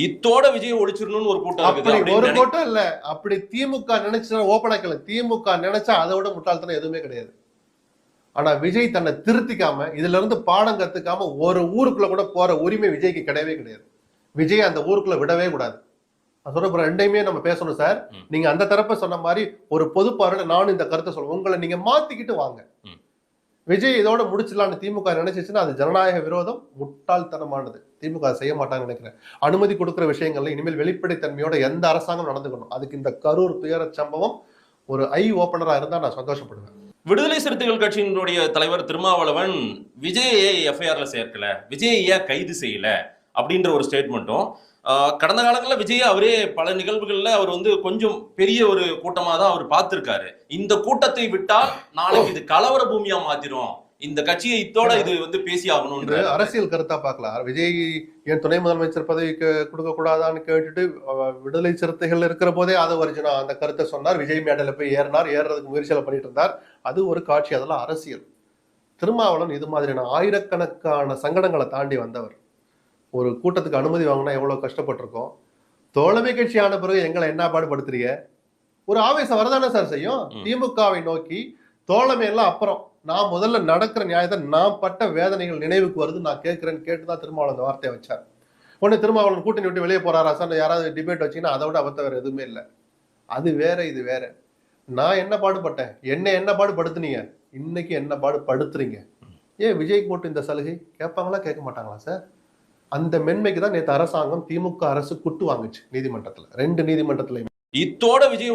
இத்தோட விஜய் ஒழிச்சிடணும்னு ஒரு கூட்டம் அப்படி ஒரு கூட்டம் இல்ல. அப்படி திமுக நினைச்சா ஓப்பனாக்கல, திமுக நினைச்சா அதை விட முட்டாள்தனம் எதுவுமே கிடையாது. ஆனா விஜய் தன்னை திருத்திக்காம, இதுல இருந்து பாடம் கத்துக்காம ஒரு ஊருக்குள்ள கூட போற உரிமை விஜய்க்கு கிடையவே கிடையாது. விஜய் அந்த ஊருக்குள்ள விடவே கூடாது. சொல்ற ரெண்டையுமே நம்ம பேசணும் சார். நீங்க அந்த தரப்ப சொன்ன மாதிரி ஒரு பொது பார்வையில நானும் இந்த கருத்தை சொல்லுவேன். உங்களை நீங்க மாத்திக்கிட்டு வாங்க. விஜய் இதோட முடிச்சிடலான்னு திமுக நினைச்சிச்சுன்னா அது ஜனநாயக விரோதம், முட்டாள்தனமானது. திமுக செய்ய மாட்டாங்கன்னு நினைக்கிறேன். அனுமதி கொடுக்கிற விஷயங்கள்ல இனிமேல் வெளிப்படைத்தன்மையோட எந்த அரசாங்கம் நடந்துக்கணும். அதுக்கு இந்த கரூர் துயர சம்பவம் ஒரு ஐ ஓபனரா இருந்தா நான் சந்தோஷப்படுவேன். விடுதலை சிறுத்தைகள் கட்சியினுடைய தலைவர் திருமாவளவன் விஜயை எஃப்ஐஆர்ல சேர்க்கல, விஜயை ஏன் கைது செய்யல அப்படின்ற ஒரு ஸ்டேட்மெண்ட்டும், கடந்த காலங்களில் விஜய் அவரே பல நிகழ்வுகள்ல அவர் வந்து கொஞ்சம் பெரிய ஒரு கூட்டமா தான் அவர் பார்த்திருக்காரு. இந்த கூட்டத்தை விட்டால் நாளைக்கு இது கலவர பூமியா மாத்திரும், இந்த கட்சியை இத்தோட இது வந்து பேசி ஆகணும். அரசியல் கருத்தா பார்க்கலாம். விஜய் என் துணை முதலமைச்சர் பதவிக்கு கொடுக்க கூடாதான்னு கேட்டுட்டு விடுதலை சிறுத்தைகள் இருக்கிற போதே ஆதவர்ஜுனா அந்த கருத்தை சொன்னார். விஜய் மேடையில போய் ஏறுறதுக்கு முயற்சிகளை பண்ணிட்டு இருந்தார். அது ஒரு காட்சி, அதெல்லாம் அரசியல். திருமாவளவன் இது மாதிரியான ஆயிரக்கணக்கான சங்கடங்களை தாண்டி வந்தவர். ஒரு கூட்டத்துக்கு அனுமதி வாங்கினா எவ்வளவு கஷ்டப்பட்டிருக்கோம். தோழமை கட்சி ஆன பிறகு எங்களை என்ன பாடுபடுத்துறீங்க? ஒரு ஆவேசம் வரதானே சார் செய்யும். திமுகவை நோக்கி தோழமை எல்லாம் அப்புறம், நான் முதல்ல நடக்கிற நியாயத்தை, நான் பட்ட வேதனைகள் நினைவுக்கு வருது, நான் கேட்கிறேன்னு கேட்டுதான் திருமாவளவன் அந்த வார்த்தையை வச்சார். உடனே திருமாவளவன் கூட்டணி விட்டு வெளியே போறாரா சார் யாராவது டிபேட் வச்சீங்கன்னா அதை விட அபத்தம் வேற எதுவுமே இல்லை. அது வேற, இது வேற. நான் என்ன பாடுபட்டேன், என்ன பாடுபடுத்துனீங்க, இன்னைக்கு என்ன பாடுபடுத்துறீங்க? ஏன் விஜய்க்கு மட்டும் இந்த சலுகை கேட்பாங்களா கேட்க மாட்டாங்களா சார்? அந்த மென்மைக்கு தான் நேற்று அரசாங்கம் திமுக அரசு குட்டு வாங்குச்சு நீதிமன்றத்துல, 2 நீதிமன்றத்திலையும். இத்தோட விஜய்